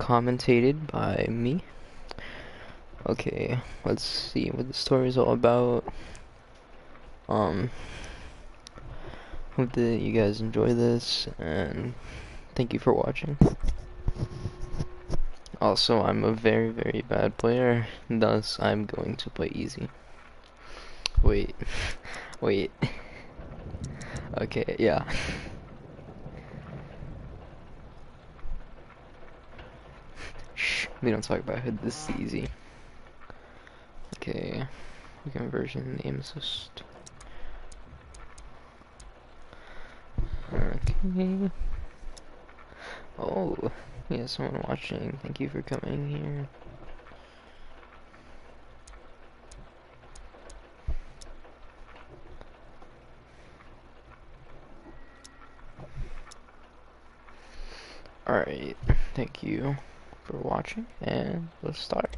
commentated by me. Okay, let's see what the story is all about. Hope that you guys enjoy this, and thank you for watching. Also, I'm a very, very bad player, thus I'm going to play easy. Wait, wait. Okay, yeah. Shh, we don't talk about it. This is easy. Okay, conversion name assist. Okay. Oh, yeah, someone watching. Thank you for coming here. Alright, thank you for watching, and let's start.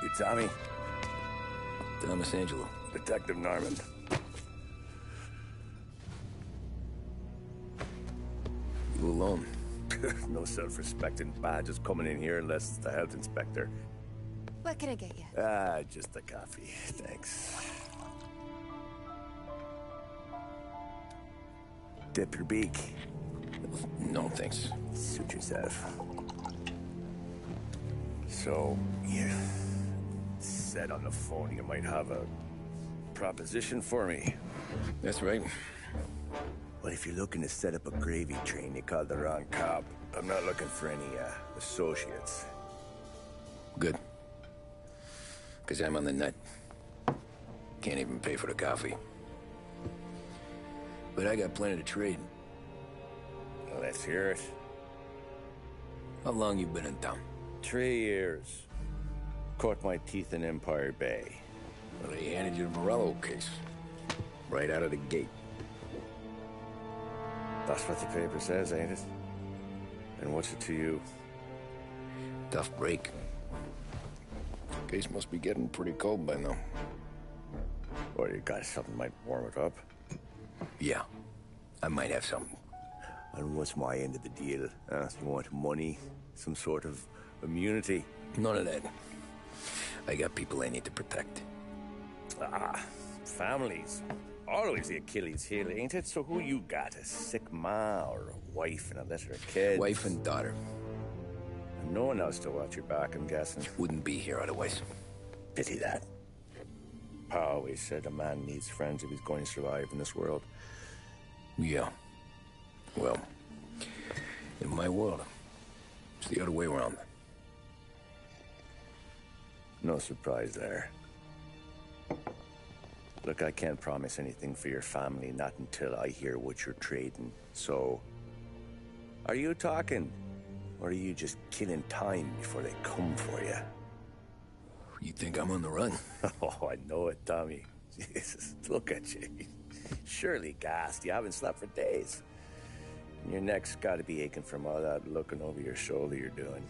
You Tommy? Thomas Angelo. Detective Norman. You alone? No self-respecting badges coming in here unless it's the health inspector. What can I get you? Just a coffee. Thanks. Dip your beak. No, thanks. Suit yourself. So, you said on the phone you might have a proposition for me. That's right. Well, if you're looking to set up a gravy train, you called the wrong cop. I'm not looking for any, associates. Good. Because I'm on the nut. Can't even pay for the coffee. But I got plenty to trade. Well, let's hear it. How long you been in town? 3 years. Caught my teeth in Empire Bay. Well, they handed you the Morello case. Right out of the gate. That's what the paper says, ain't it? And what's it to you? Tough break. Case must be getting pretty cold by now. Or you got something might warm it up? Yeah, I might have something. And what's my end of the deal? You want money? Some sort of immunity? None of that. I got people I need to protect. Families. Always the Achilles heel, ain't it? So who you got? A sick ma or a wife and a litter of kids? Wife and daughter. And no one else to watch your back, I'm guessing. Wouldn't be here otherwise. Pity that. Pa always said a man needs friends if he's going to survive in this world. Yeah. Well, in my world, it's the other way around. No surprise there. Look, I can't promise anything for your family, not until I hear what you're trading. So, are you talking? Or are you just killing time before they come for you? You think I'm on the run? Oh, I know it, Tommy. Jesus, look at you. Surely gassed. You haven't slept for days. And your neck's got to be aching from all that looking over your shoulder you're doing.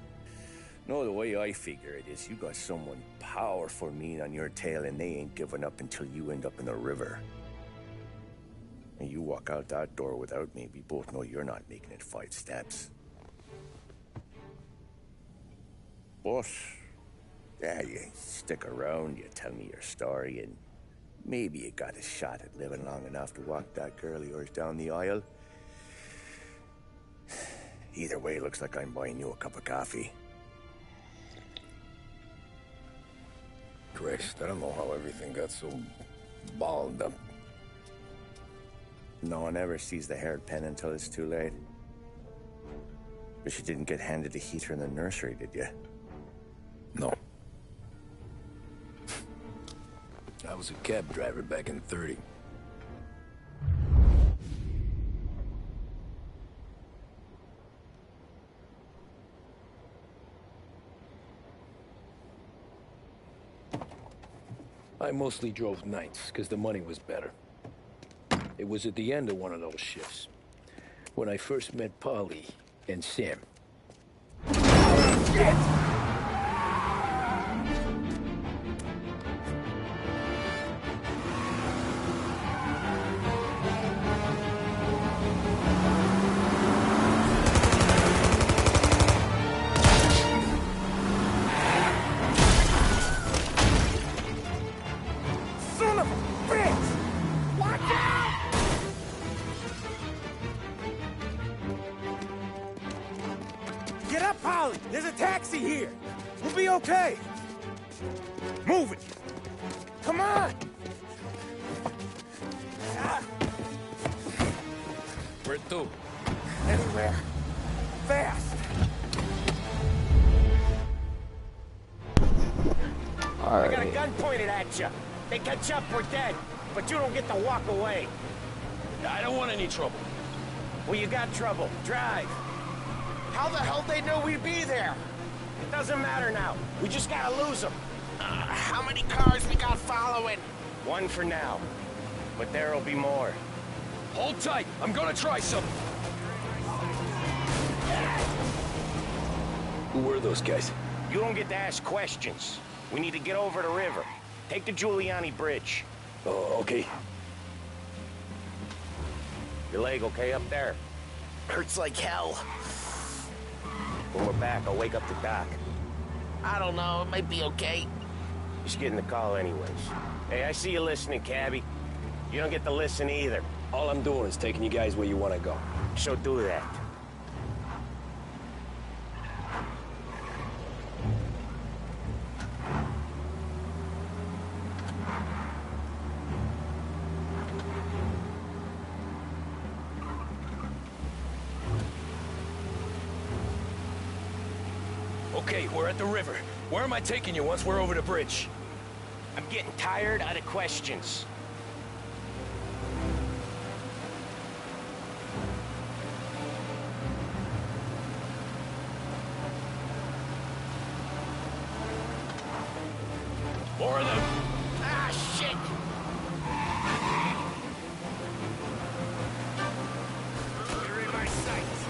No, the way I figure it is you got someone powerful mean on your tail and they ain't giving up until you end up in the river. And you walk out that door without me, we both know you're not making it 5 steps. But, yeah, you stick around, you tell me your story, and maybe you got a shot at living long enough to walk that girl of yours down the aisle. Either way, looks like I'm buying you a cup of coffee. Christ, I don't know how everything got so balled up. No one ever sees the haired pen until it's too late. But you didn't get handed a heater in the nursery, did you? No. I was a cab driver back in '30. I mostly drove nights, because the money was better. It was at the end of one of those shifts, when I first met Polly and Sam. Shit! Get up, Polly! There's a taxi here! We'll be okay! Move it! Come on! Where to? Anywhere. Fast! Alright. I got a gun pointed at you. They catch up, we're dead. But you don't get to walk away. I don't want any trouble. Well, you got trouble. Drive. How the hell they know we'd be there? It doesn't matter now. We just gotta lose them. How many cars we got following? One for now. But there'll be more. Hold tight. I'm gonna try something. Who were those guys? You don't get to ask questions. We need to get over the river. Take the Giuliani Bridge. Oh, okay. Your leg okay up there? Hurts like hell. When we're back, I'll wake up the doc. I don't know, it might be okay. Just getting the call anyways. Hey, I see you listening, cabbie. You don't get to listen either. All I'm doing is taking you guys where you want to go. So do that. Okay, we're at the river. Where am I taking you once we're over the bridge? I'm getting tired of the questions. More of them! Ah, shit! You're in my sights.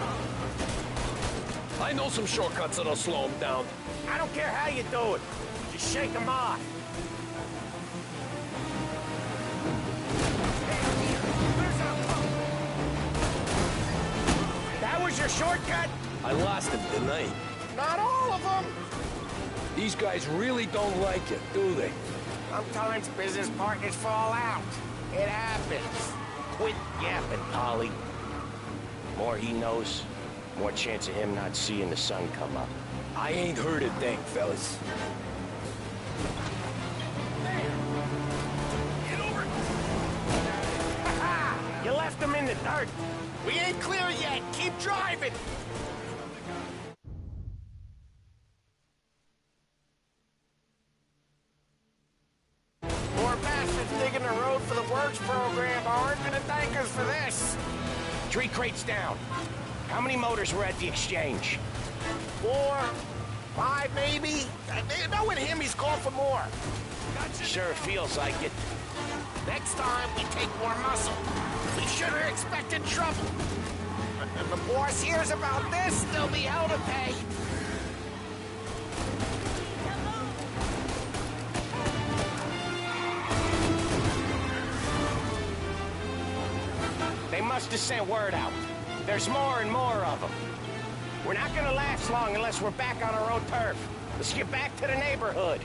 I know some shortcuts that'll slow them down. I don't care how you do it. Just shake them off. That was your shortcut? I lost him, didn't I? Not all of them. These guys really don't like it, do they? Sometimes business partners fall out. It happens. Quit yapping, Polly. More he knows, more chance of him not seeing the sun come up. I ain't heard a thing, fellas. Get over! You left him in the dirt. We ain't clear yet. Keep driving. More bastards digging the road for the works program aren't gonna thank us for this. 3 crates down. How many motors were at the exchange? 4, 5 maybe? Knowing him, he's called for more. Sure feels like it. Next time, we take more muscle. We should have expected trouble. But if the boss hears about this, there'll be hell to pay. They must have sent word out. There's more and more of them. We're not gonna last long unless we're back on our own turf. Let's get back to the neighborhood.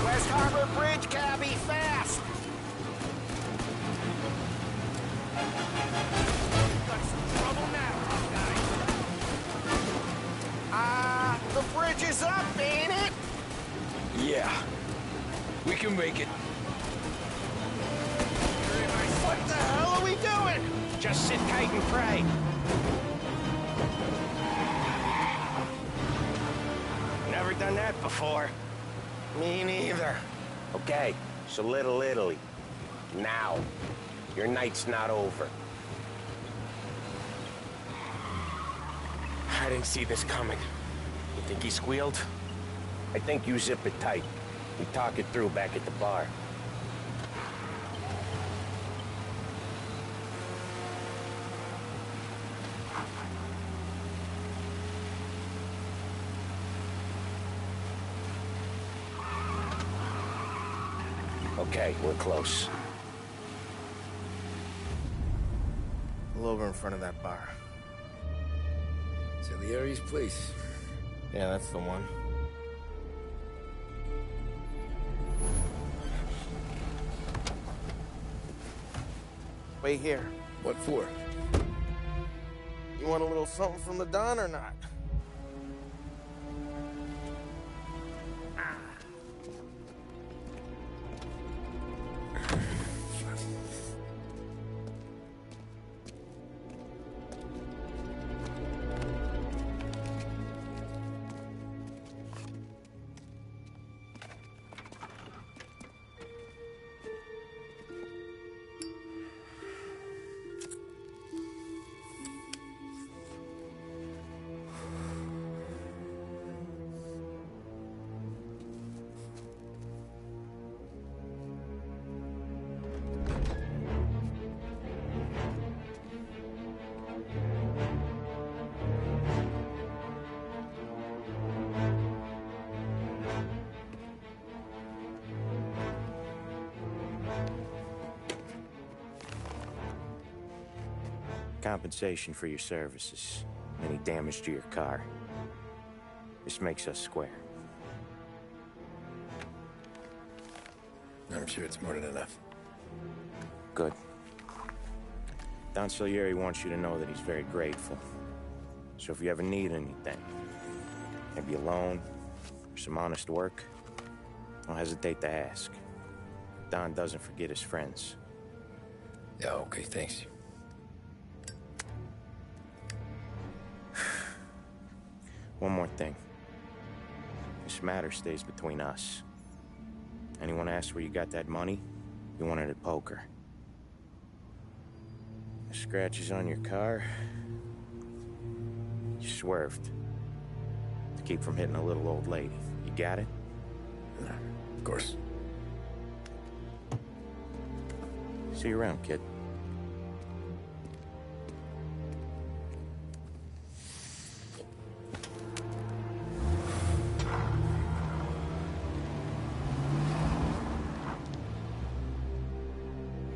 West Harbor Bridge, cabby, fast! Got some trouble now, tough guy. The bridge is up, ain't it? Yeah. We can make it. What the hell are we doing? Just sit tight and pray. Never done that before. Me neither. Okay, so Little Italy. Now. Your night's not over. I didn't see this coming. You think he squealed? I think you zip it tight. We talk it through back at the bar. Okay, we're close. Pull over in front of that bar. Salieri's place. Yeah, that's the one. Wait here. What for? You want a little something from the Don or not? Compensation for your services. Any damage to your car. This makes us square. I'm sure it's more than enough. Good. Don Salieri wants you to know that he's very grateful. So if you ever need anything, maybe you a loan or some honest work, don't hesitate to ask. Don doesn't forget his friends. Yeah, okay, thanks. One more thing. This matter stays between us. Anyone asks where you got that money, you won it at poker. The scratches on your car, you swerved to keep from hitting a little old lady. You got it? Of course. See you around, kid.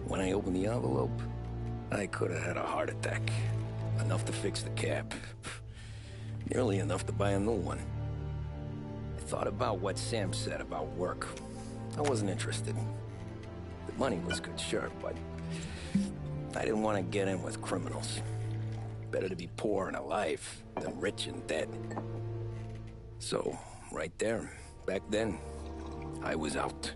When I opened the envelope, I could have had a heart attack. Enough to fix the cap. Nearly enough to buy a new one. I thought about what Sam said about work. I wasn't interested. The money was good, sure, but I didn't want to get in with criminals. Better to be poor and alive than rich and dead. So, right there, back then, I was out.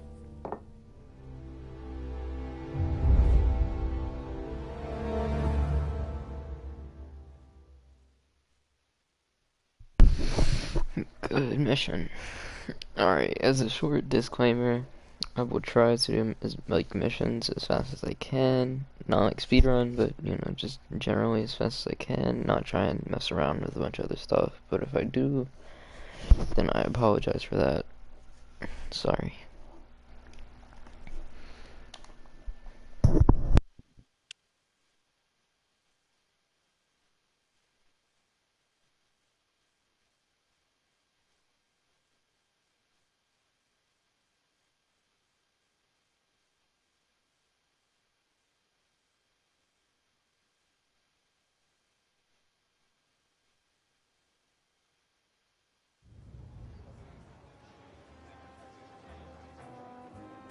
Good mission. Alright, as a short disclaimer, I will try to do missions as fast as I can. Not like speedrun, but just generally as fast as I can. Not try and mess around with a bunch of other stuff. But if I do, then I apologize for that. Sorry.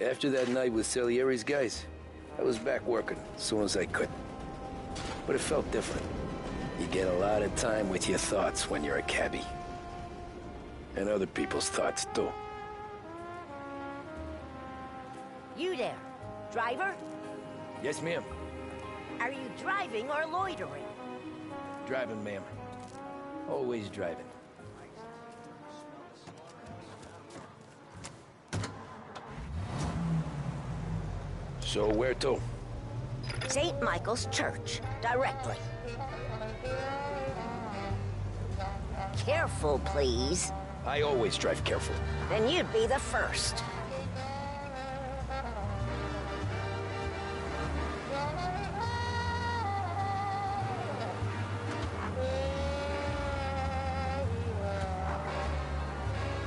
After that night with Salieri's guys, I was back working as soon as I could. But it felt different. You get a lot of time with your thoughts when you're a cabbie. And other people's thoughts, too. You there, driver? Yes, ma'am. Are you driving or loitering? Driving, ma'am. Always driving. So where to? St. Michael's Church, directly. Careful, please. I always drive careful. Then you'd be the first.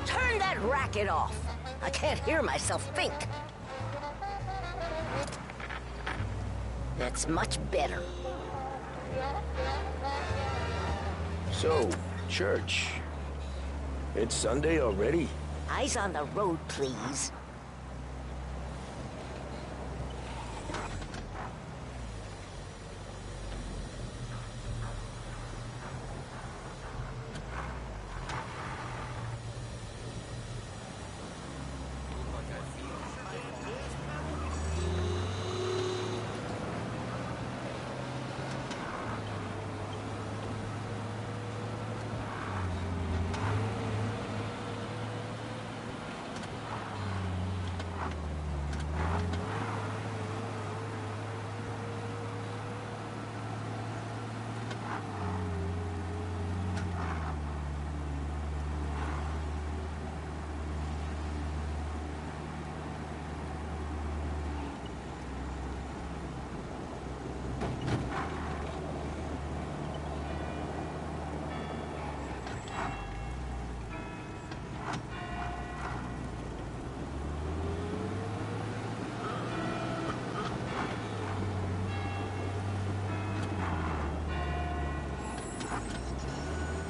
Turn that racket off. I can't hear myself think. That's much better. So, church. It's Sunday already? Eyes on the road, please.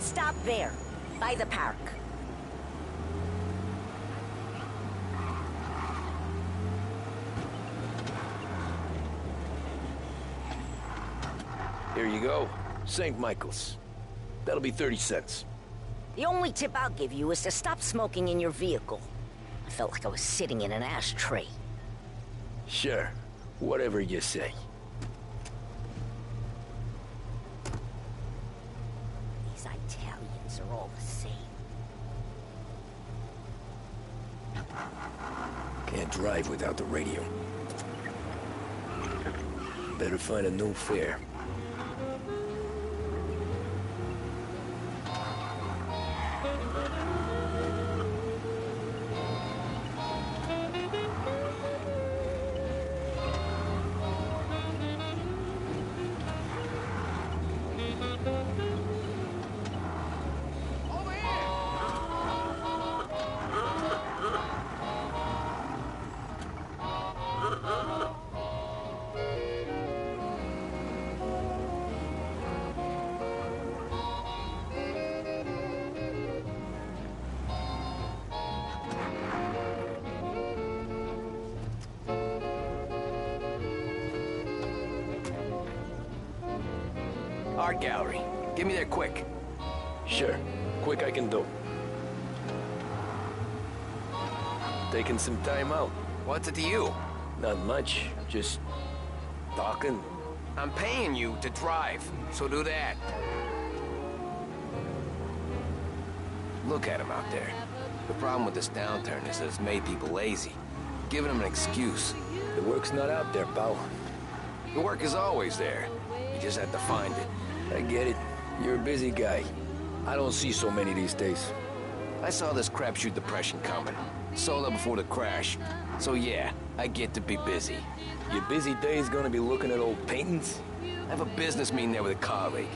Stop there, by the park. Here you go. St. Michael's. That'll be 30 cents. The only tip I'll give you is to stop smoking in your vehicle. I felt like I was sitting in an ashtray. Sure. Whatever you say. These Italians are all the same. Can't drive without the radio. Better find a new fare. Art gallery. Get me there quick. Sure. Quick I can do. Taking some time out. What's it to you? Not much. Just talking. I'm paying you to drive, so do that. Look at him out there. The problem with this downturn is that it's made people lazy. Giving them an excuse. The work's not out there, pal. The work is always there. You just have to find it. I get it. You're a busy guy. I don't see so many these days. I saw this crapshoot depression coming. Sold up before the crash. So yeah, I get to be busy. Your busy days gonna be looking at old paintings? I have a business meeting there with a colleague.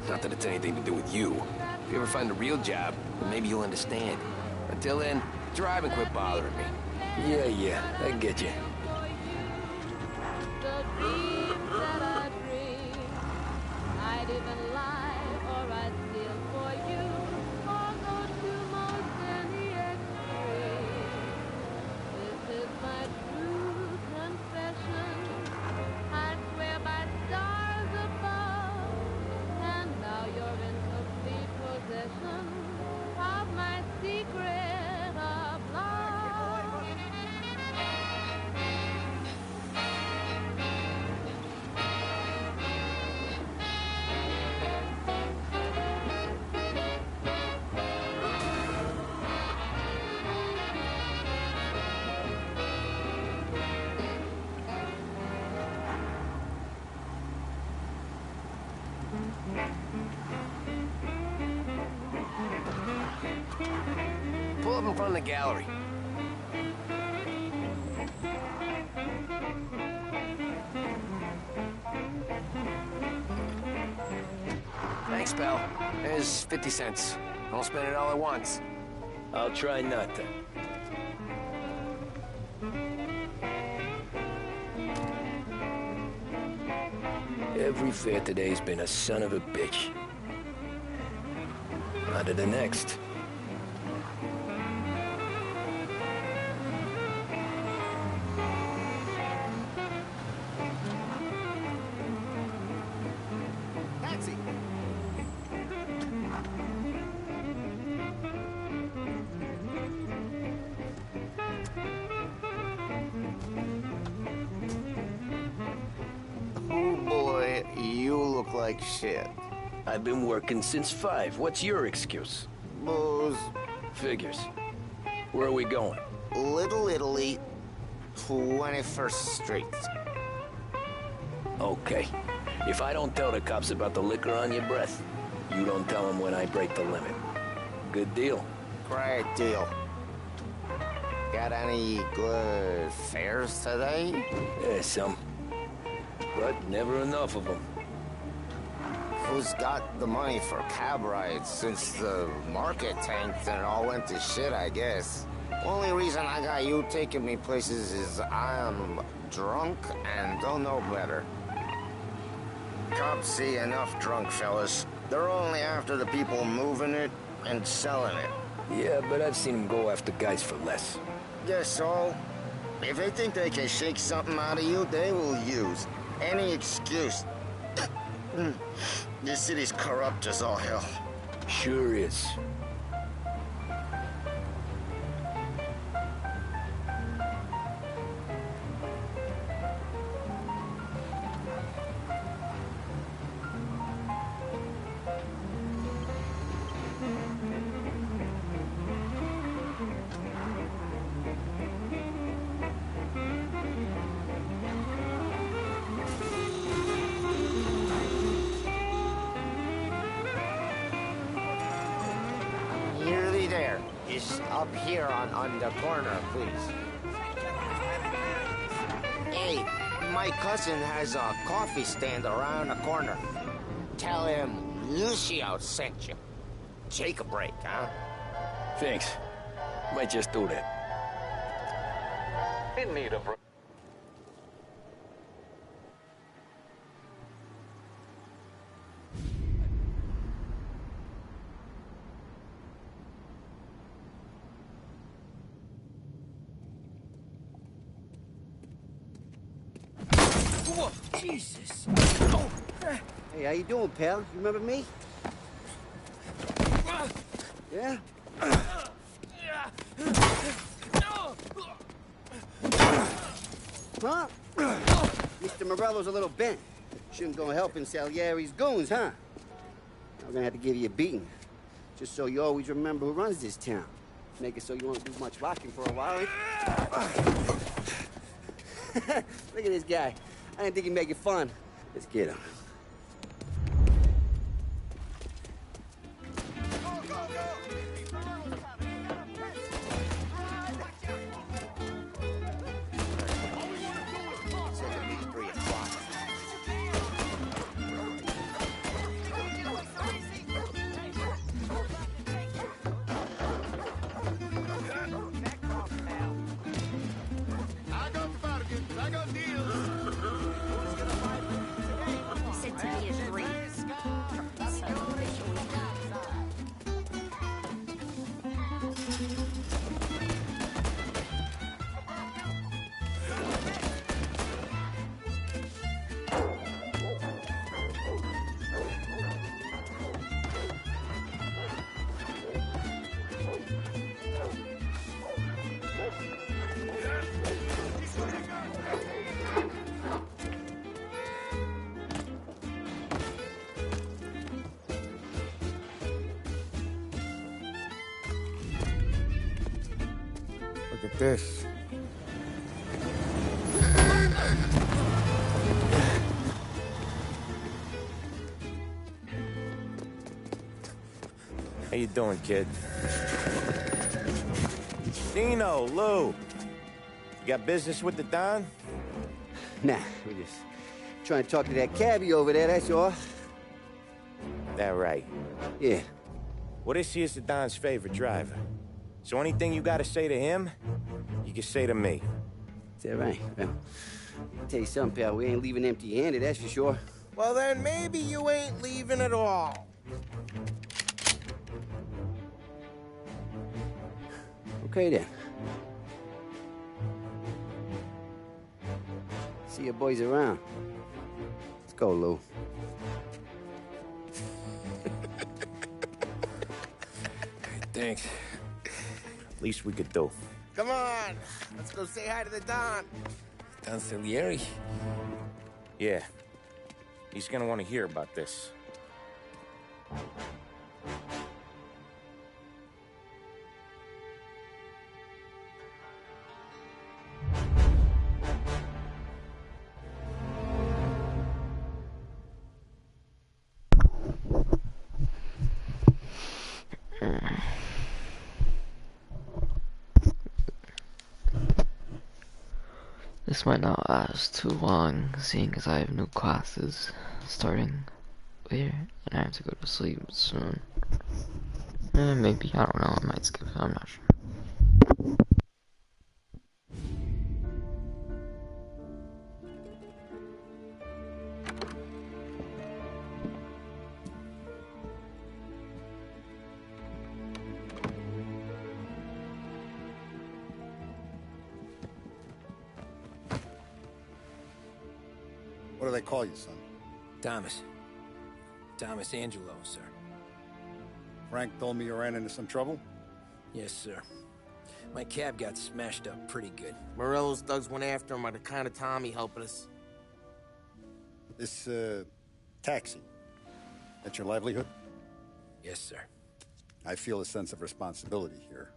Not that it's anything to do with you. If you ever find a real job, then maybe you'll understand. Until then, drive and quit bothering me. Yeah, I get you. The dreams that I dream, I'd even lie or I'd steal for you, or go to most any extreme. This is my true confession. I swear by stars above, and now you're in complete possession of my secret of love. Pull up in front of the gallery. Thanks, pal. There's 50 cents. Don't spend it all at once. I'll try not to. Every fair today's been a son of a bitch. On to the next. Taxi! Oh boy, you look like shit. I've been working since 5. What's your excuse? Booze, Figures. Where are we going? Little Italy, 21st Street. Okay. If I don't tell the cops about the liquor on your breath, you don't tell them when I break the limit. Good deal. Great deal. Got any good fares today? Yeah, some. But never enough of them. Who's got the money for cab rides since the market tanked and it all went to shit, I guess? Only reason I got you taking me places is I'm drunk and don't know better. Cops see enough drunk fellas. They're only after the people moving it and selling it. Yeah, but I've seen them go after guys for less. Guess so. If they think they can shake something out of you, they will use any excuse. This city's corrupt as all hell. Sure is. house up here on the corner, please. Hey, my cousin has a coffee stand around the corner. Tell him Lucio sent you. Take a break, huh? Thanks. Might just do that. In need of... Whoa, Jesus. Oh. Hey, how you doing, pal? You remember me? Yeah? Huh? Mr. Morello's a little bent. Shouldn't go helping Salieri's goons, huh? I'm gonna have to give you a beating. Just so you always remember who runs this town. Make it so you won't do much rocking for a while. Look at this guy. I didn't think he'd make it fun. Let's get him. Said to me a dream. Look at this. How you doing, kid? Dino, Lou. You got business with the Don? Nah, we're just trying to talk to that cabbie over there, that's all. That right. Yeah. Well, this here's the Don's favorite driver. So anything you gotta say to him, you can say to me. Is that right? Well, I'll tell you something, pal. We ain't leaving empty-handed, that's for sure. Well, then maybe you ain't leaving at all. Okay, then. See your boys around. Let's go, Lou. Thanks. Least we could do. Come on, let's go say hi to the Don. Don Salieri? Yeah. He's gonna want to hear about this. This might not last too long, seeing as I have new classes starting later, and I have to go to sleep soon. Maybe, I don't know, I might skip it, I'm not sure. What do they call you, son? Thomas. Thomas Angelo, sir. Frank told me you ran into some trouble? Yes, sir. My cab got smashed up pretty good. Morello's thugs went after him by the kind of Tommy helping us. This, taxi. That's your livelihood? Yes, sir. I feel a sense of responsibility here.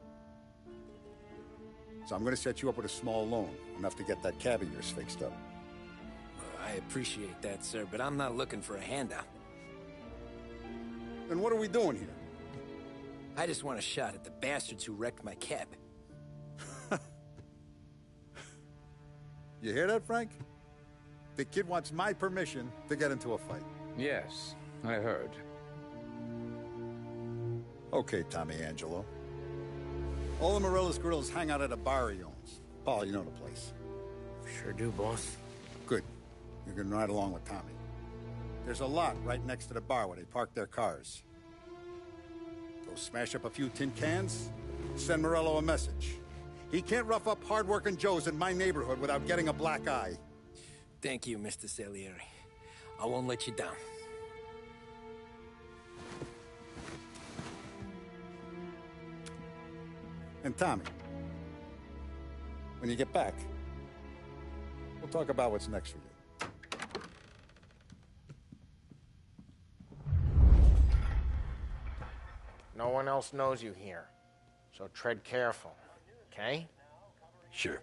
So I'm gonna set you up with a small loan, enough to get that cab of yours fixed up. I appreciate that, sir, but I'm not looking for a handout. Then what are we doing here? I just want a shot at the bastards who wrecked my cab. You hear that, Frank? The kid wants my permission to get into a fight. Yes, I heard. Okay, Tommy Angelo. All the Morello's girls hang out at a bar he owns. Paul, you know the place. Sure do, boss. Good. You can ride along with Tommy. There's a lot right next to the bar where they park their cars. Go smash up a few tin cans, send Morello a message. He can't rough up hard-working Joes in my neighborhood without getting a black eye. Thank you, Mr. Salieri. I won't let you down. And Tommy, when you get back, we'll talk about what's next for you. No one else knows you here, so tread careful, okay? Sure.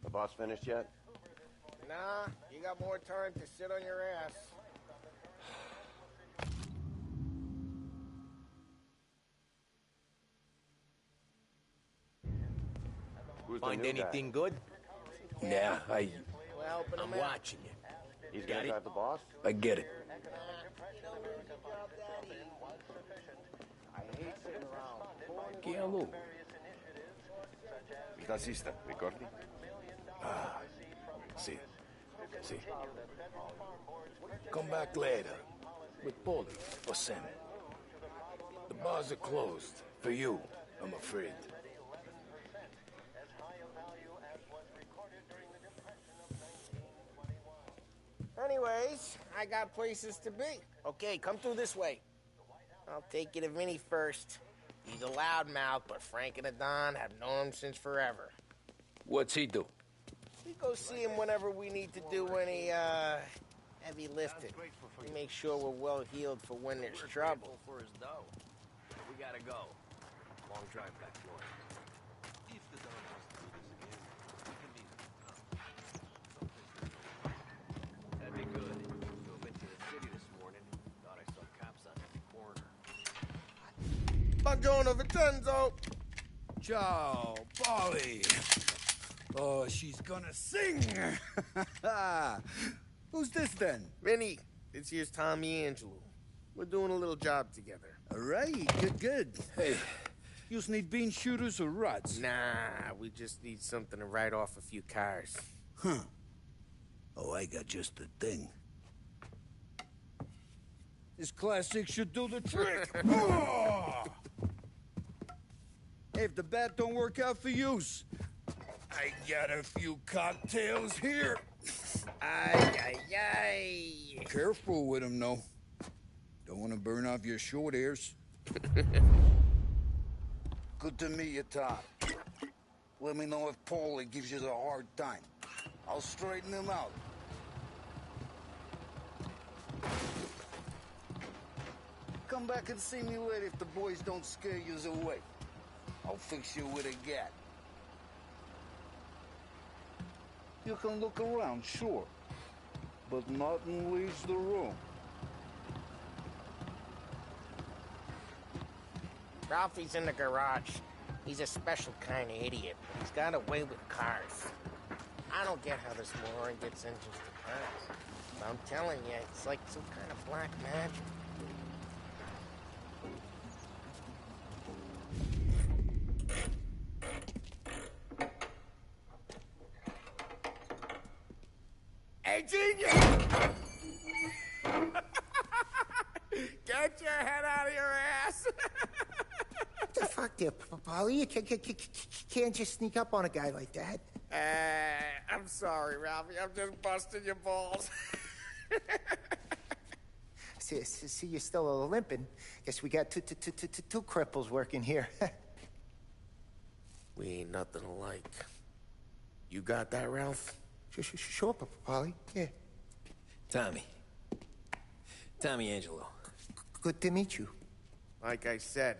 The boss finished yet? Nah, you got more time to sit on your ass. Who's Find the new anything good? Yeah, I'm out. watching you. guy? He's gonna drive the boss? I get it. I hate sitting around. ¿Qué hago? Il tassista, ricordi? Ah, sì. Sì. Come back later. With Paulie or Sam. The bars are closed. For you, I'm afraid. Anyways, I got places to be. Okay, come through this way. I'll take you to Vinny first. He's a loudmouth, but Frank and the Don have known him since forever. What's he do? We go see him whenever we need to do any, heavy lifting. We make sure we're well healed for when there's trouble. For his dough. We gotta go. Long drive back north. If the Don wants to do this again, we can meet him. That'd be good. Drove into the city this morning. Thought I saw cops on the corner. Buongiorno, Vincenzo! Ciao, Polly. Oh, she's gonna sing. Who's this then? Vinny, this here's Tommy Angelo. We're doing a little job together. All right, good. Hey, you need bean shooters or rods? Nah, we just need something to write off a few cars. Huh. Oh, I got just the thing. This classic should do the trick. Oh! Hey, if the bat don't work out for use, I got a few cocktails here. Ay, ay, ay. Careful with them, though. Don't want to burn off your short hairs. Good to meet you, Tom. Let me know if Paulie gives you the hard time. I'll straighten him out. Come back and see me later if the boys don't scare you away. I'll fix you with a gat. You can look around, sure. But nothing leaves the room. Ralphie's in the garage. He's a special kind of idiot, but he's got a way with cars. I don't get how this moron gets engines to cars. But I'm telling you, it's like some kind of black magic. Hey, genius! Get your head out of your ass! What the fuck there, Polly? You can't just sneak up on a guy like that. I'm sorry, Ralphie. I'm just busting your balls. See, you're still limping. Guess we got two cripples working here. We ain't nothing alike. You got that, Ralph? Sure, Polly. Yeah. Tommy Angelo. Good to meet you. Like I said,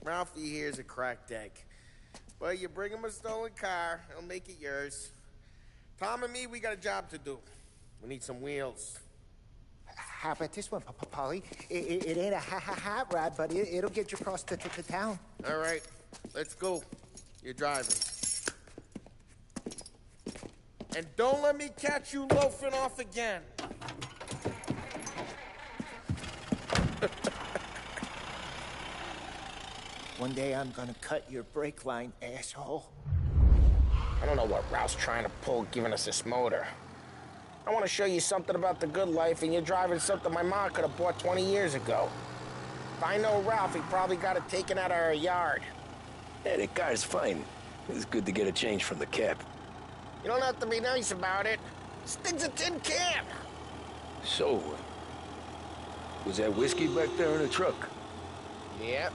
Ralphie here's a cracked egg. But you bring him a stolen car, he'll make it yours. Tom and me, we got a job to do. We need some wheels. how about this one, Polly? It ain't a hot rod, but it'll get you across to town. All right, let's go. You're driving. And don't let me catch you loafing off again. One day I'm gonna cut your brake line, asshole. I don't know what Ralph's trying to pull giving us this motor. I want to show you something about the good life, and you're driving something my mom could have bought 20 years ago. If I know Ralph, he probably got it taken out of our yard. Yeah, the car's fine. It's good to get a change from the cab. You don't have to be nice about it. This thing's a tin can. So, was that whiskey back there in the truck? Yep,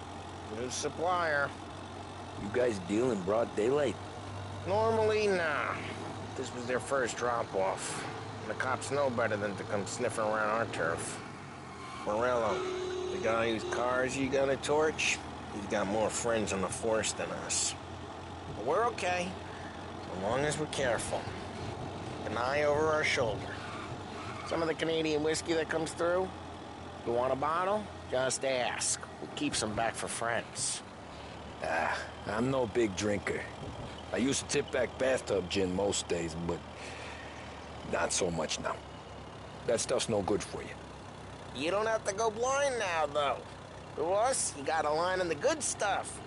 new supplier. You guys deal in broad daylight? Normally, nah. This was their first drop-off. The cops know better than to come sniffing around our turf. Morello, the guy whose cars you got a torch, he's got more friends on the force than us. But we're okay, as long as we're careful. An eye over our shoulder. Some of the Canadian whiskey that comes through, you want a bottle? Just ask. We'll keep some back for friends. I'm no big drinker. I used to tip back bathtub gin most days, but not so much now. That stuff's no good for you. You don't have to go blind now, though. To us, you got a line on the good stuff.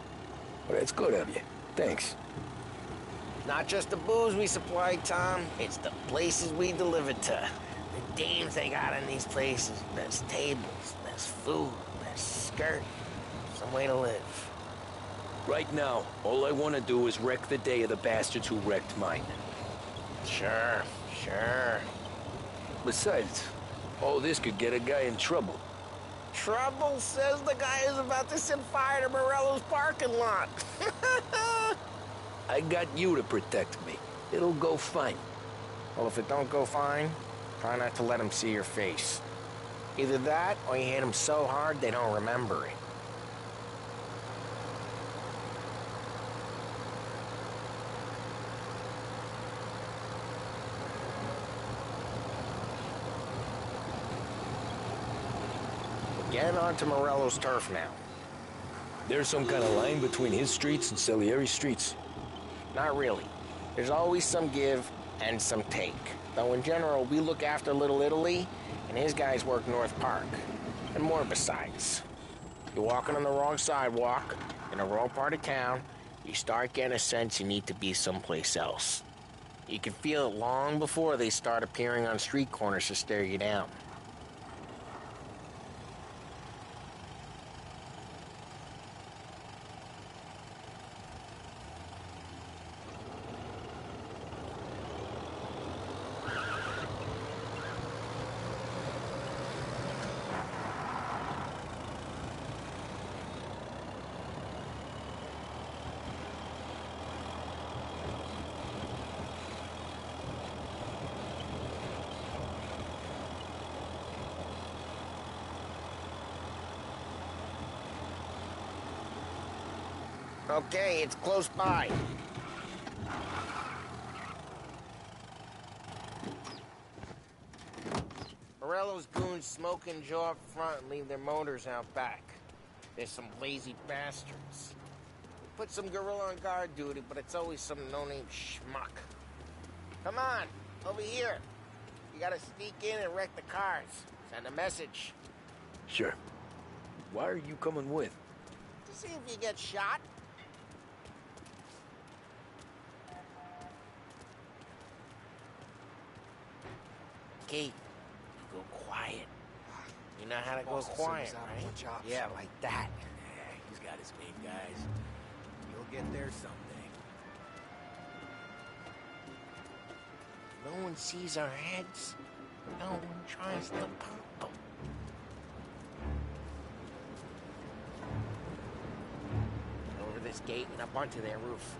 Well, that's good of you. Thanks. Not just the booze we supply, Tom. It's the places we deliver to. The dames they got in these places. There's tables, there's food, there's skirt. Some way to live. Right now, all I want to do is wreck the day of the bastards who wrecked mine. Sure. Besides, all this could get a guy in trouble. Trouble says the guy is about to set fire to Morello's parking lot. I got you to protect me. It'll go fine. Well, if it don't go fine, try not to let him see your face. Either that, or you hit him so hard they don't remember it. Getting onto Morello's turf now. There's some kind of line between his streets and Salieri's streets? Not really. There's always some give and some take. Though in general, we look after Little Italy, and his guys work North Park. And more besides. You're walking on the wrong sidewalk, in the wrong part of town, you start getting a sense you need to be someplace else. You can feel it long before they start appearing on street corners to stare you down. Okay, it's close by. Morello's goons smoke and jaw up front and leave their motors out back. There's some lazy bastards. Put some gorilla on guard duty, but it's always some no-name schmuck. Come on, over here. You gotta sneak in and wreck the cars. Send a message. Sure. Why are you coming with? To see if you get shot. Kate, you go quiet. You know how to go quiet, right? Yeah, like that. Yeah, he's got his game, guys. You'll get there someday. No one sees our heads. No one tries to pop them. Over this gate and up onto their roof.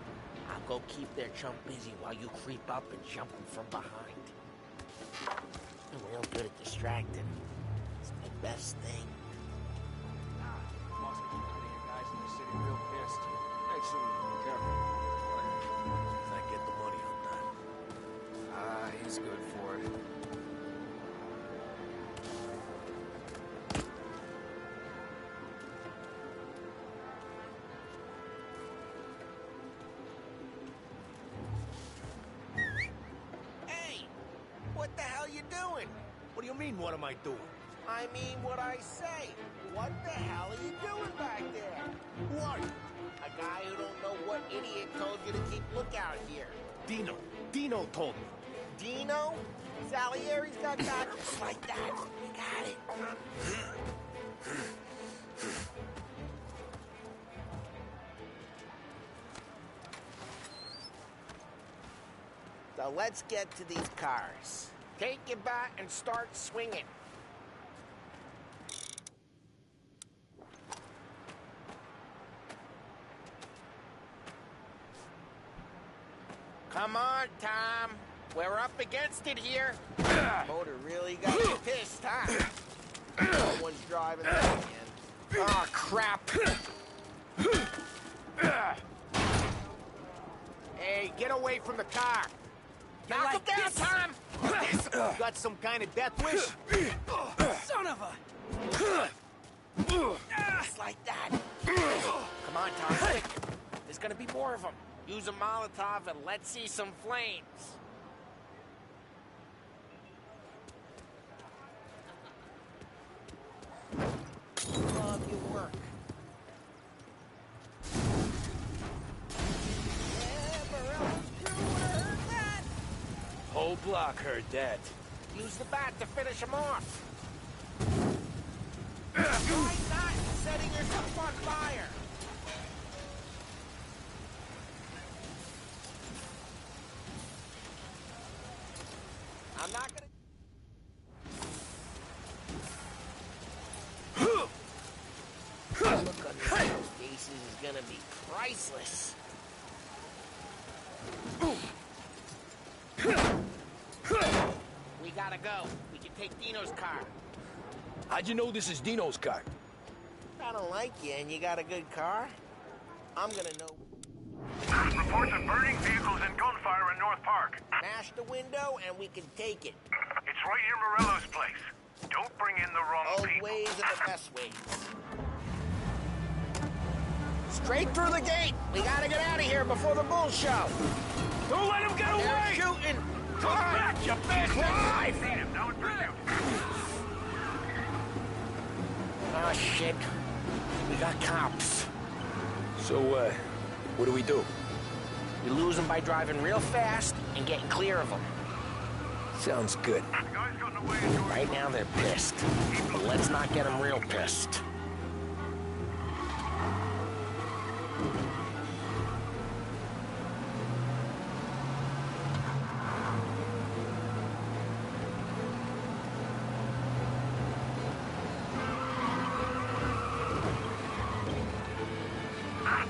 I'll go keep their chump busy while you creep up and jump them from behind. I'm real good at distracting. It's my best thing. Boss is running here, guys, in the city real pissed. Hey, so careful. I get the money on that. He's good for it. doing? What do you mean, what am I doing? I mean what I say. What the hell are you doing back there? Who are you? A guy who don't know what idiot told you to keep lookout here. Dino. Dino told me. Dino? Salieri's got that just like that. You got it. So let's get to these cars. Take your bat and start swinging. Come on, Tom. We're up against it here. Motor really got you pissed, huh? No one's driving that again. Oh, crap. Hey, get away from the car. Knock it down, Tom! You got some kind of death wish? Son of a... Just like that. Come on, Tom, quick. There's gonna be more of them. Use a Molotov and let's see some flames. Love your work. Whole block heard that. Use the bat to finish him off. Why not setting yourself on fire? I'm not gonna... Look on those faces is gonna be priceless. We gotta go. We can take Dino's car. How'd you know this is Dino's car? I don't like you and you got a good car. I'm gonna know. Reports of burning vehicles and gunfire in North Park. Smash the window and we can take it. It's right near Morello's place. Don't bring in the wrong Old people. ways are the best ways. Straight through the gate. We gotta get out of here before the bulls show. Don't let him get They're away! shooting. Come back, you bastard! I see him. Now in pursuit. Oh, shit. We got cops. So, what do we do? You lose them by driving real fast and getting clear of them. Sounds good. The guy's gotten away in your... Right now, they're pissed. But let's not get them real pissed.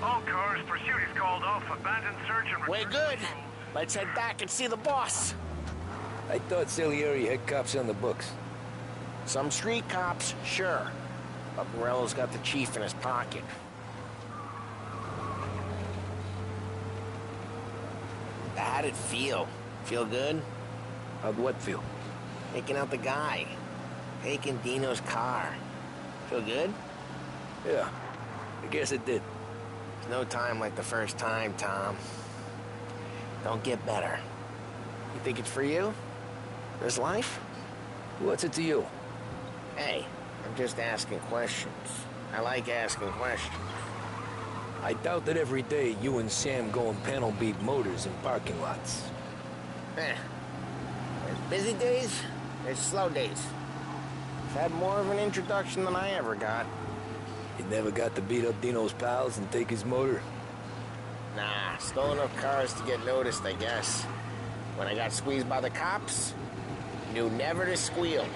All cars, pursuit is called off. Abandoned search and... We're good. Let's head back and see the boss. I thought Salieri had cops on the books. Some street cops, sure. But Morello's got the chief in his pocket. How'd it feel? Feel good? How'd what feel? Taking out the guy. Taking Dino's car. Feel good? Yeah, I guess it did. There's no time like the first time, Tom. Don't get better. You think it's for you? This life? What's it to you? Hey, I'm just asking questions. I like asking questions. I doubt that every day you and Sam go and panel beat motors in parking lots. There's busy days, there's slow days. I've had more of an introduction than I ever got. You never got to beat up Dino's pals and take his motor? Nah, stole enough cars to get noticed, I guess. When I got squeezed by the cops, knew never to squeal.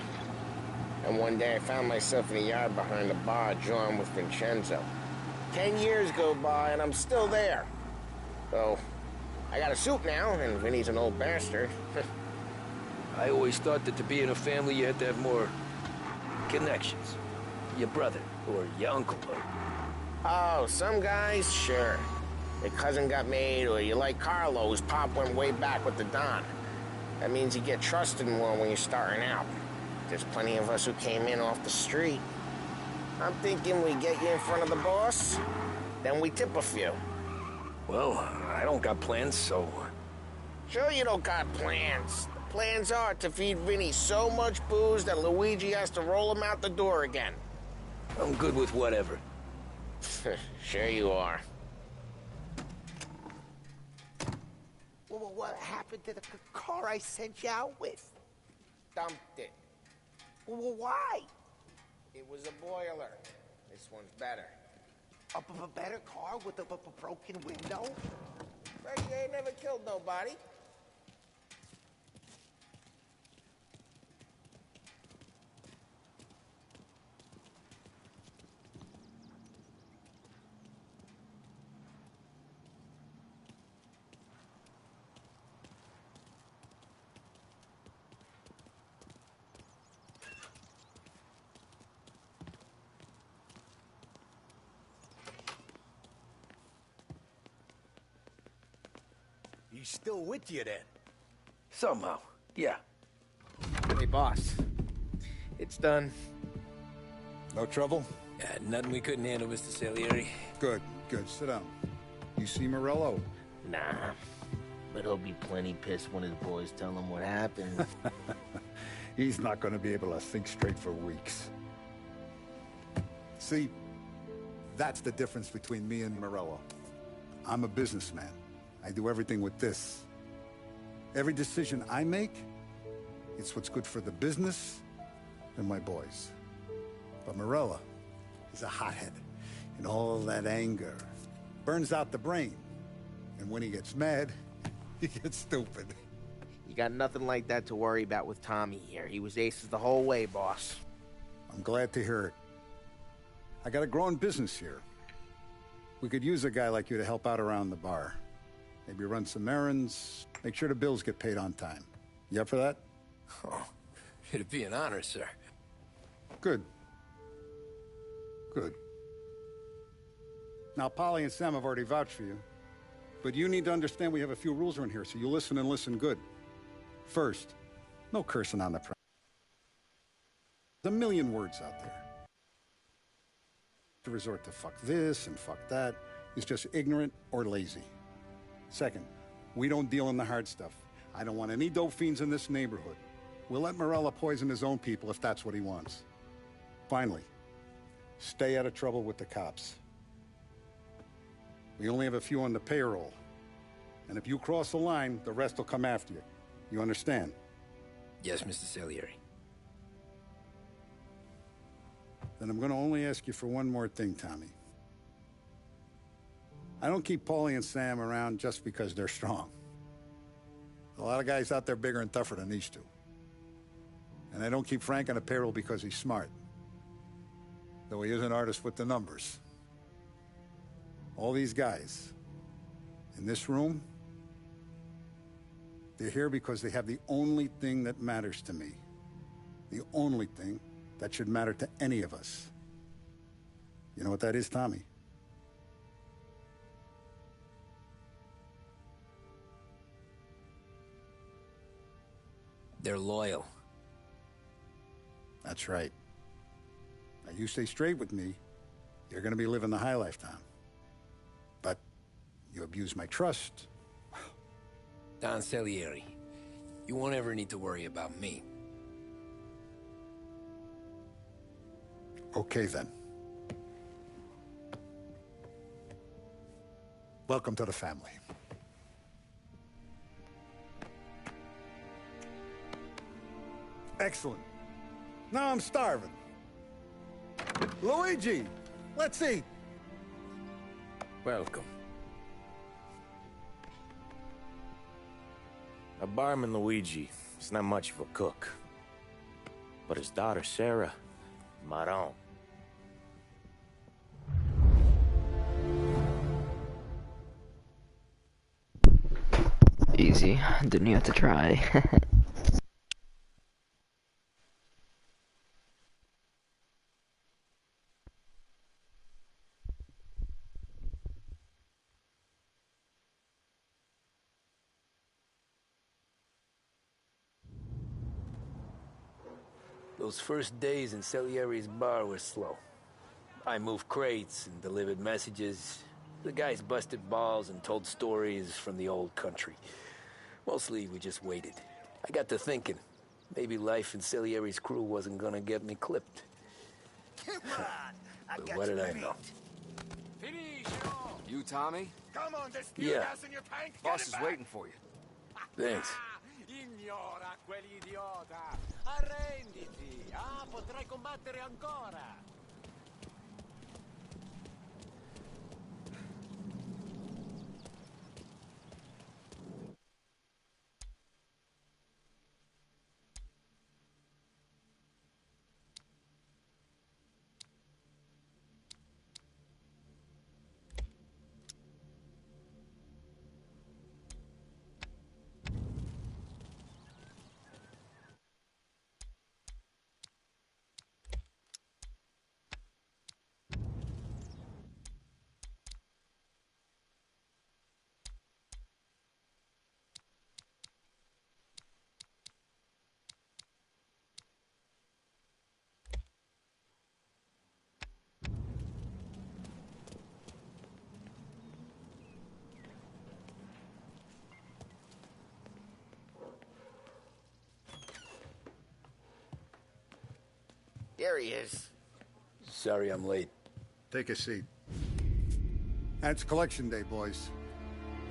And one day I found myself in a yard behind a bar drawn with Vincenzo. 10 years go by and I'm still there. So, I got a suit now, and Vinny's an old bastard. I always thought that to be in a family you had to have more connections. Your brother, or your uncle, or... Oh, some guys, sure. Your cousin got made, or you like Carlos, Pop went way back with the Don. That means you get trusted more when you're starting out. There's plenty of us who came in off the street. I'm thinking we get you in front of the boss, then we tip a few. Well, I don't got plans, so... Sure you don't got plans. The plans are to feed Vinny so much booze that Luigi has to roll him out the door again. I'm good with whatever. Sure you are. Well, what happened to the car I sent you out with? Dumped it. Well, why? It was a boiler. This one's better. A better car with a broken window? Reggie ain't never killed nobody. He's still with you then? Somehow, yeah. Hey, boss. It's done. No trouble? Nothing we couldn't handle, Mr. Salieri. Good, good. Sit down. You see Morello? Nah. But he'll be plenty pissed when his boys tell him what happened. He's not going to be able to think straight for weeks. See, that's the difference between me and Morello. I'm a businessman. I do everything with this. Every decision I make, it's what's good for the business and my boys. But Morello is a hothead, and all that anger burns out the brain. And when he gets mad, he gets stupid. You got nothing like that to worry about with Tommy here. He was aces the whole way, boss. I'm glad to hear it. I got a growing business here. We could use a guy like you to help out around the bar. Maybe run some errands, make sure the bills get paid on time. You up for that? Oh, it'd be an honor, sir. Good. Good. Now, Polly and Sam have already vouched for you. But you need to understand we have a few rules around here, so you listen and listen good. First, no cursing on the prem. There's a million words out there. To resort to fuck this and fuck that is just ignorant or lazy. Second, we don't deal in the hard stuff. I don't want any dope fiends in this neighborhood. We'll let Morello poison his own people if that's what he wants. Finally, stay out of trouble with the cops. We only have a few on the payroll. And if you cross the line, the rest will come after you. You understand? Yes, Mr. Salieri. Then I'm going to only ask you for one more thing, Tommy. I don't keep Paulie and Sam around just because they're strong. A lot of guys out there bigger and tougher than these two. And I don't keep Frank on a payroll because he's smart. Though he is an artist with the numbers. All these guys in this room, they're here because they have the only thing that matters to me. The only thing that should matter to any of us. You know what that is, Tommy? They're loyal. That's right. Now, you stay straight with me, you're gonna be living the high life, Tom. But you abuse my trust. Don Salieri, you won't ever need to worry about me. Okay, then. Welcome to the family. Excellent. Now I'm starving. Luigi, let's eat. Welcome. A barman Luigi is not much of a cook. But his daughter Sarah, Maron. Easy. Didn't you have to try? Those first days in Salieri's bar were slow. I moved crates and delivered messages. The guys busted balls and told stories from the old country. Mostly, we just waited. I got to thinking, maybe life in Salieri's crew wasn't gonna get me clipped. Come on, I But got what you did I beat. know? You, Tommy? Come on, there's fuel Yeah. gas in your tank. Get Boss it is back. waiting for you. Thanks. Ignora quell'idiota. Arrenditi. Potrai combattere ancora. There he is. Sorry I'm late. Take a seat. And it's collection day, boys.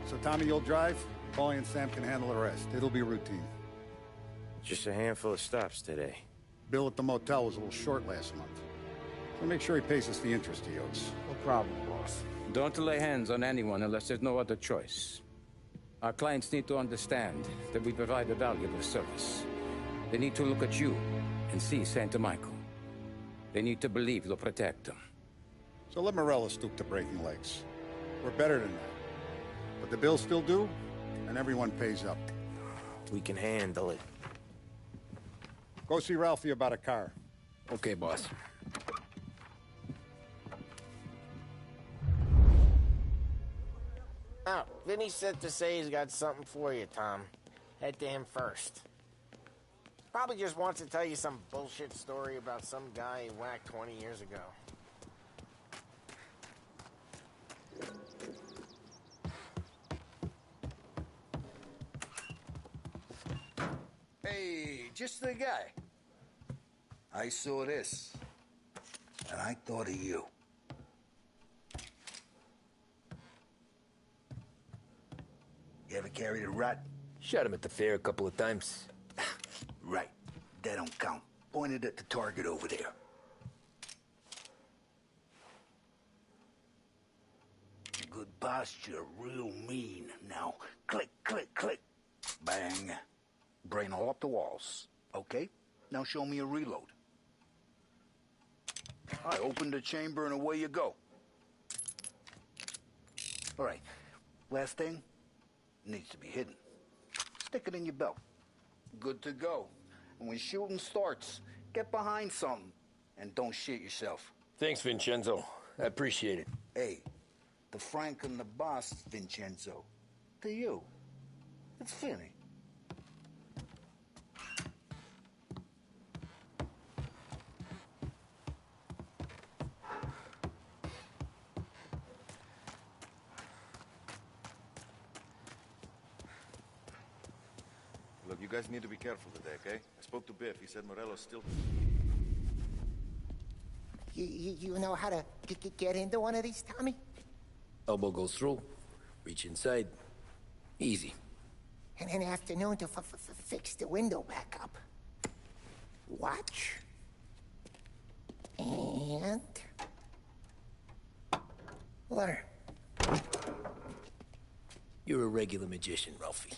So Tommy, you'll drive. Paulie and Sam can handle the rest. It'll be routine. Just a handful of stops today. Bill at the motel was a little short last month. So make sure he pays us the interest he owes. No problem, boss. Don't lay hands on anyone unless there's no other choice. Our clients need to understand that we provide a valuable service. They need to look at you and see Santa Michael. They need to believe you'll protect them. So let Morella stoop to breaking legs. We're better than that. But the bill's still due, and everyone pays up. We can handle it. Go see Ralphie about a car. Okay, boss. Oh, Vinny said to say he's got something for you, Tom. Head to him first. Probably just wants to tell you some bullshit story about some guy he whacked 20 years ago. Hey, just the guy. I saw this, and I thought of you. You ever carried a rat? Shot him at the fair a couple of times. Right. That don't count. Pointed at the target over there. Good posture, real mean. Now, click, click, click. Bang. Brain all up the walls. Okay? Now show me a reload. I open the chamber and away you go. All right. Last thing needs to be hidden. Stick it in your belt. Good to go. And when shooting starts, get behind something and don't shit yourself. Thanks, Vincenzo. I appreciate it. Hey, the Frank and the boss, Vincenzo. To you. It's Vinny. Look, you guys need to be careful today, okay? I spoke to Biff. He said Morello's still... You know how to get into one of these, Tommy? Elbow goes through. Reach inside. Easy. And an afternoon to fix the window back up. Watch. And... learn. You're a regular magician, Ralphie.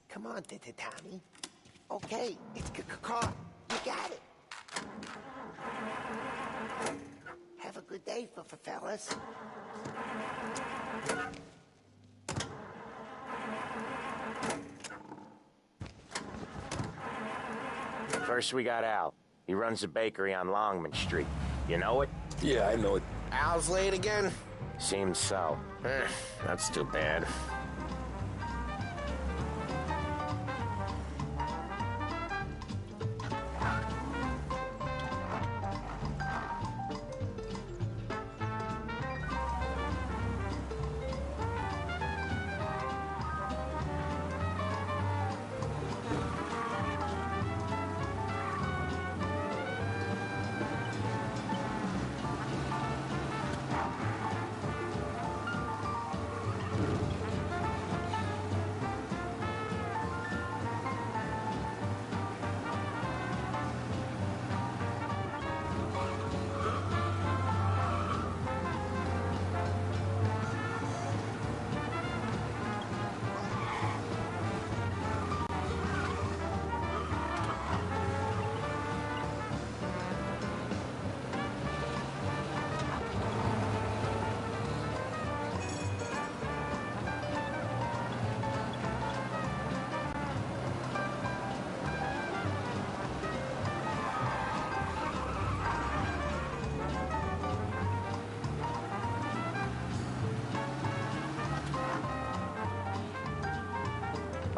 Come on, Tommy. Okay, it's caught. You got it. Have a good day, fellas. First we got Al. He runs a bakery on Longman Street. You know it? Yeah, I know it. Al's late again? Seems so. That's too bad.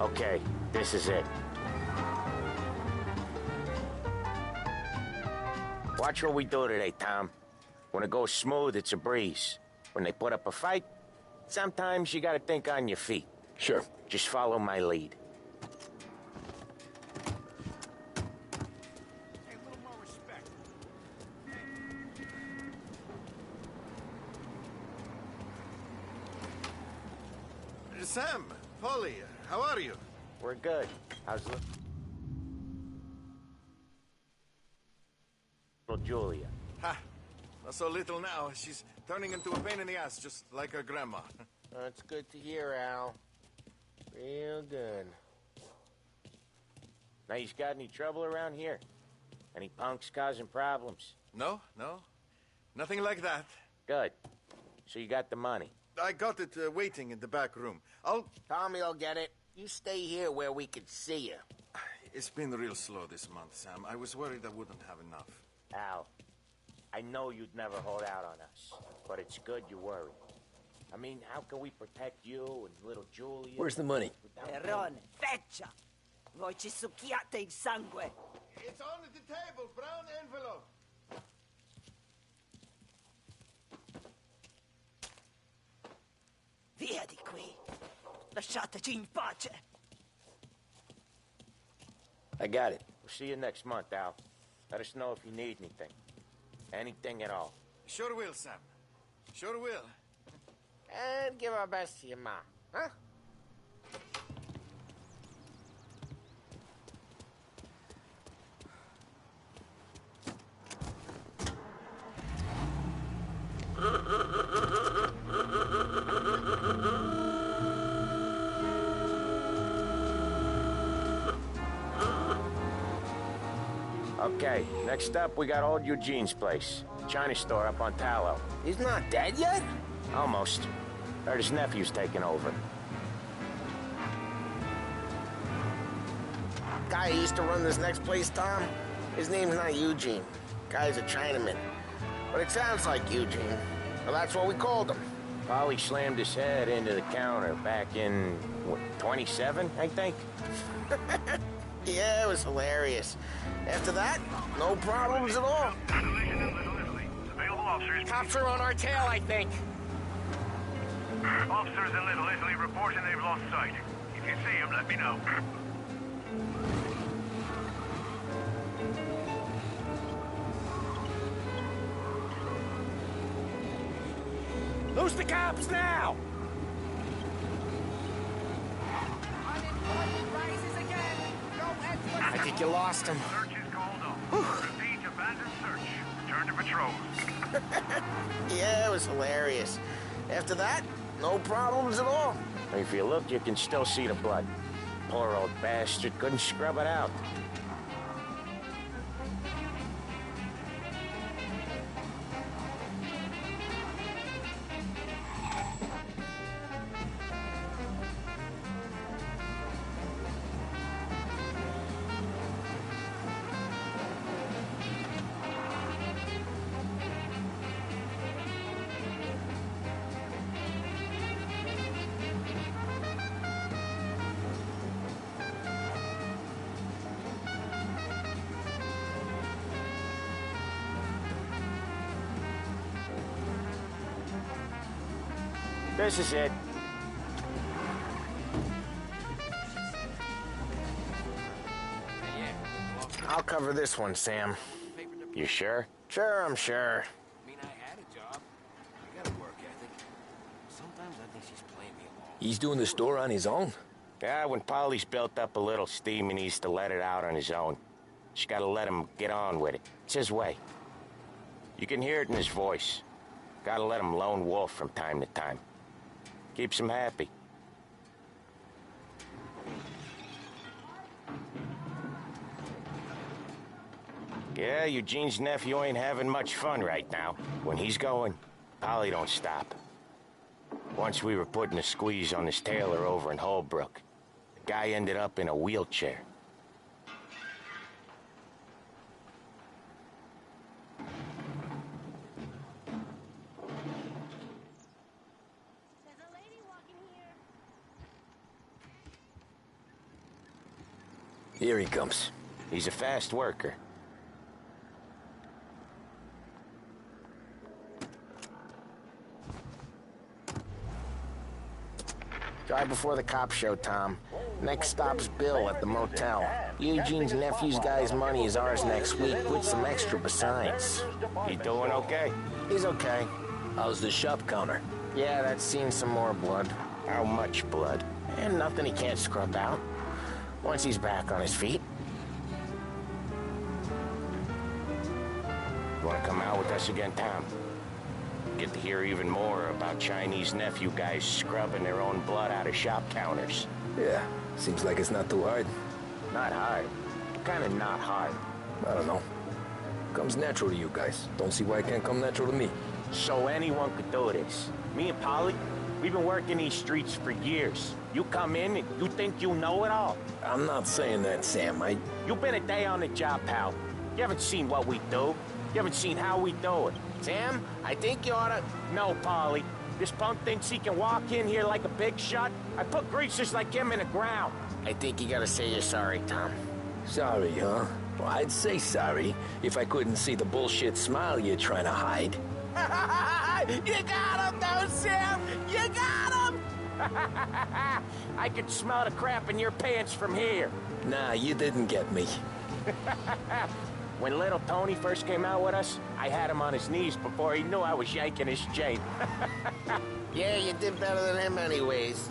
Okay, this is it. Watch what we do today, Tom. When it goes smooth, it's a breeze. When they put up a fight, sometimes you gotta think on your feet. Sure. Just follow my lead. Sam, Polly, how are you? We're good. How's little Julia? Ha! Not so little now. She's turning into a pain in the ass, just like her grandma. That's good to hear, Al. Real good. Now, you got any trouble around here? Any punks causing problems? No. Nothing like that. Good. So you got the money? I got it waiting in the back room. Tommy will get it. You stay here where we can see you. It's been real slow this month, Sam. I was worried I wouldn't have enough. Al, I know you'd never hold out on us, but it's good you worry. I mean, how can we protect you and little Julia? Where's the money? Perrone, feccia! Voi ci succhiate il sangue! It's on the table, brown envelope. Via di qui! Lasciateci in pace! I got it. We'll see you next month, Al. Let us know if you need anything. Anything at all. Sure will, Sam. Sure will. And give our best to your mom, huh? Okay, next up, we got old Eugene's place. China store up on Tallow. He's not dead yet? Almost. Heard his nephew's taking over. Guy who used to run this next place, Tom, his name's not Eugene. Guy's a Chinaman. But it sounds like Eugene. Well, that's what we called him. Polly slammed his head into the counter back in, what, 27, I think? Yeah, it was hilarious. After that, no problems at all. Available officers. Cops are on our tail, I think. Officers in Little Italy reporting they've lost sight. If you see them, let me know. Loose the cops now! I think you lost him. Search is called off. Repeat, abandoned search. Return to patrol. Yeah, it was hilarious. After that, no problems at all. If you look, you can still see the blood. Poor old bastard couldn't scrub it out. This is it. I'll cover this one, Sam. You sure? Sure, I'm sure. I mean, I had a job. I got a work ethic. Sometimes I think she's playing me along. He's doing the store on his own? Yeah, when Polly's built up a little steam, he needs to let it out on his own. Just gotta let him get on with it. It's his way. You can hear it in his voice. Gotta let him lone wolf from time to time. Keeps him happy. Yeah, Eugene's nephew ain't having much fun right now. When he's going, Polly don't stop. Once we were putting a squeeze on this tailor over in Holbrook. The guy ended up in a wheelchair. Here he comes. He's a fast worker. Drive before the cops show, Tom. Next stop's Bill at the motel. Eugene's nephew's guy's money is ours next week, with some extra besides. He doing okay? He's okay. How's the shop counter? Yeah, that's seen some more blood. How much blood? And nothing he can't scrub out. Once he's back on his feet. You wanna come out with us again, Tom? Get to hear even more about Chinese nephew guys scrubbing their own blood out of shop counters. Yeah, seems like it's not too hard. Not hard. Kinda not hard. I don't know. Comes natural to you guys. Don't see why it can't come natural to me. So anyone could do this. Me and Polly, we've been working these streets for years. You come in and you think you know it all. I'm not saying that, Sam. You've been a day on the job, pal. You haven't seen what we do. You haven't seen how we do it. Sam, I think you oughta... No, Polly. This punk thinks he can walk in here like a big shot. I put greasers like him in the ground. I think you gotta say you're sorry, Tom. Sorry, huh? Well, I'd say sorry if I couldn't see the bullshit smile you're trying to hide. You got him, though, Sam! You got him! I can smell the crap in your pants from here. Nah, you didn't get me. When little Tony first came out with us, I had him on his knees before he knew I was yanking his chain. Yeah, you did better than him anyways.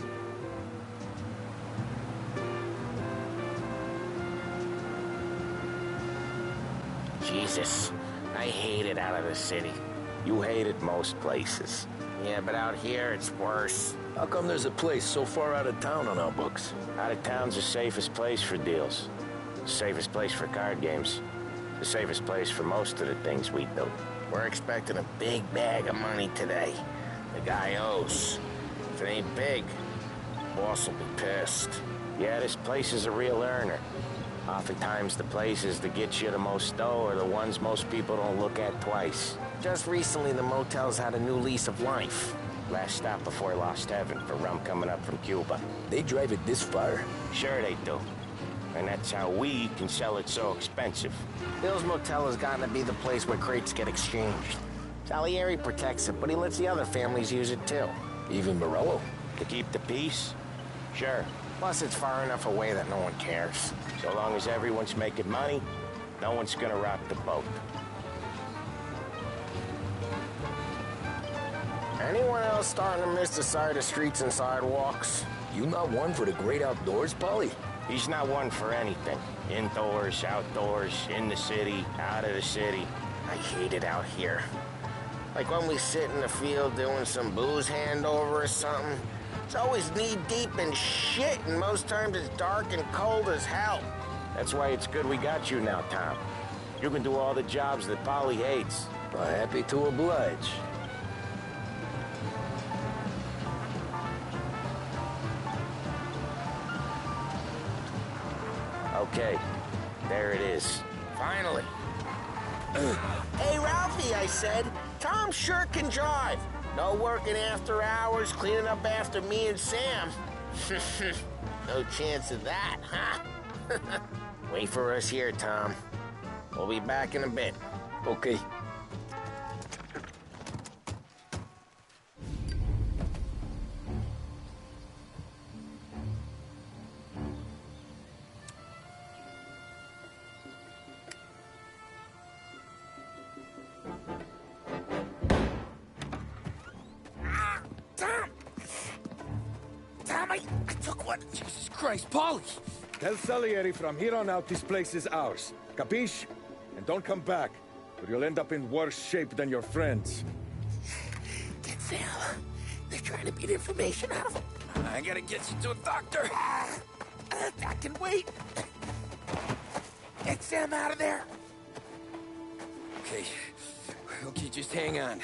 Jesus, I hate it out of the city. You hate it most places. Yeah, but out here it's worse. How come there's a place so far out of town on our books? Out of town's the safest place for deals. The safest place for card games. The safest place for most of the things we do. We're expecting a big bag of money today. The guy owes. If it ain't big, boss will be pissed. Yeah, this place is a real earner. Oftentimes the places that get you the most dough are the ones most people don't look at twice. Just recently the motel's had a new lease of life. Last stop before Lost Heaven for rum coming up from Cuba. They drive it this far? Sure they do. And that's how we can sell it so expensive. Bill's Motel has gotten to be the place where crates get exchanged. Salieri protects it, but he lets the other families use it too. Even Morello? To keep the peace? Sure. Plus it's far enough away that no one cares. So long as everyone's making money, no one's gonna rock the boat. Anyone else starting to miss the side of streets and sidewalks? You not one for the great outdoors, Polly? He's not one for anything. Indoors, outdoors, in the city, out of the city. I hate it out here. Like when we sit in the field doing some booze handover or something. It's always knee-deep in shit, and most times it's dark and cold as hell. That's why it's good we got you now, Tom. You can do all the jobs that Polly hates. Happy to oblige. Okay, there it is. Finally. Hey, Ralphie, I said. Tom sure can drive. No working after hours, cleaning up after me and Sam. No chance of that, huh? Wait for us here, Tom. We'll be back in a bit. Okay. Jesus Christ, Polly! Tell Salieri from here on out this place is ours. Capiche? And don't come back, or you'll end up in worse shape than your friends. Get Sam. They're trying to beat information out of him. I gotta get you to a doctor. I can wait. Get Sam out of there. Okay, just hang on.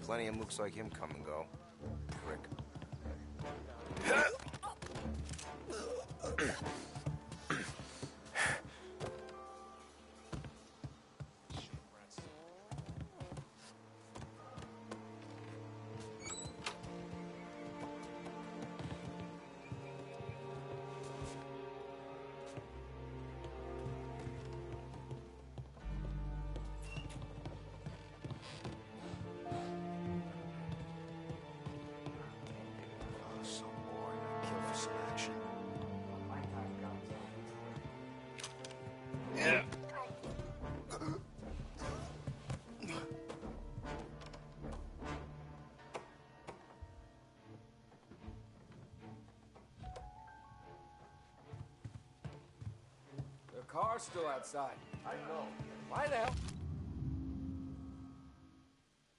Plenty of mooks like him come and go. Prick. So bored. I'd kill for some action. Yeah. The car's still outside. I know. Why the hell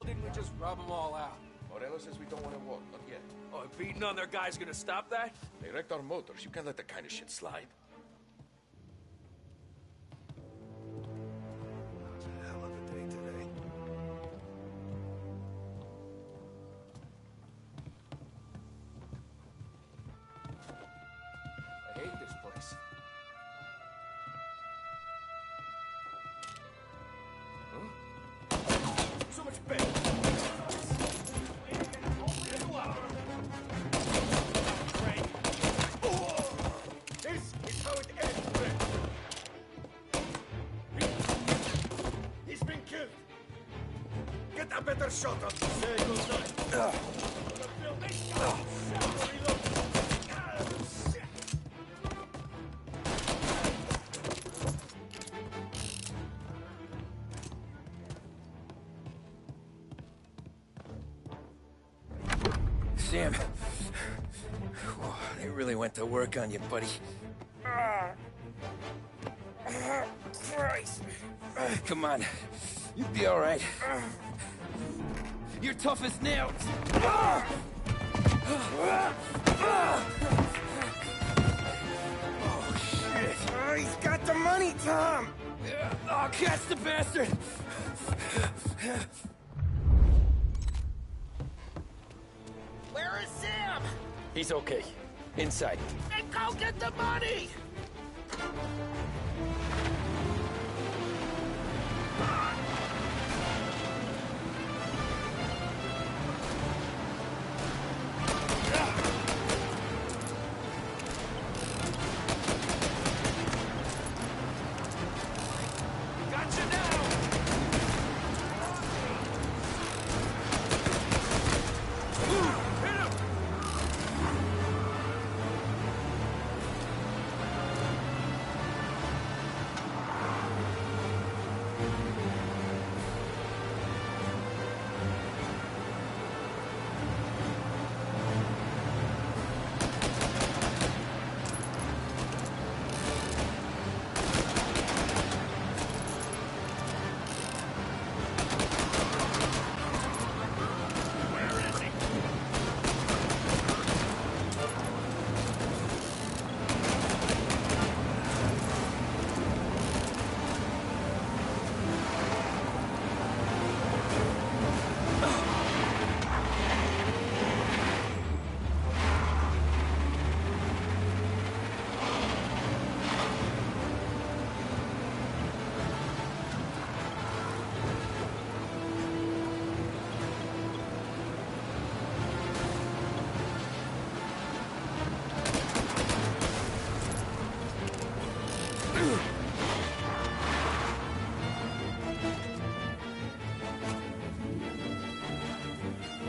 didn't we just rub them all out? Morello says we don't want to walk, not yet. Oh, beating on their guys gonna stop that? They wrecked our motors. You can't let that kind of shit slide. It's a hell of a day today. I hate this place. Huh? So much better. This is how it ends, Red. He's been killed. Get a better shot on this. There goes that. Sam, whoa, they really went to work on you, buddy. Christ. Come on. You'll be all right. You're tough as nails. Oh, shit. Oh, he's got the money, Tom! Oh, catch the bastard! Where is Sam? He's okay. Inside. Then go get the money! Gotcha now! Hit him!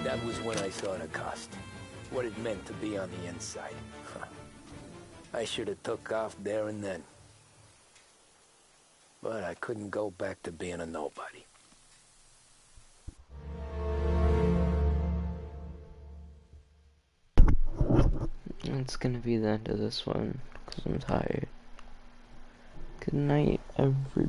That was when I saw the cost. What it meant to be on the inside. I should have took off there and then. But I couldn't go back to being a nobody. It's gonna be the end of this one, because I'm tired. Good night, everybody.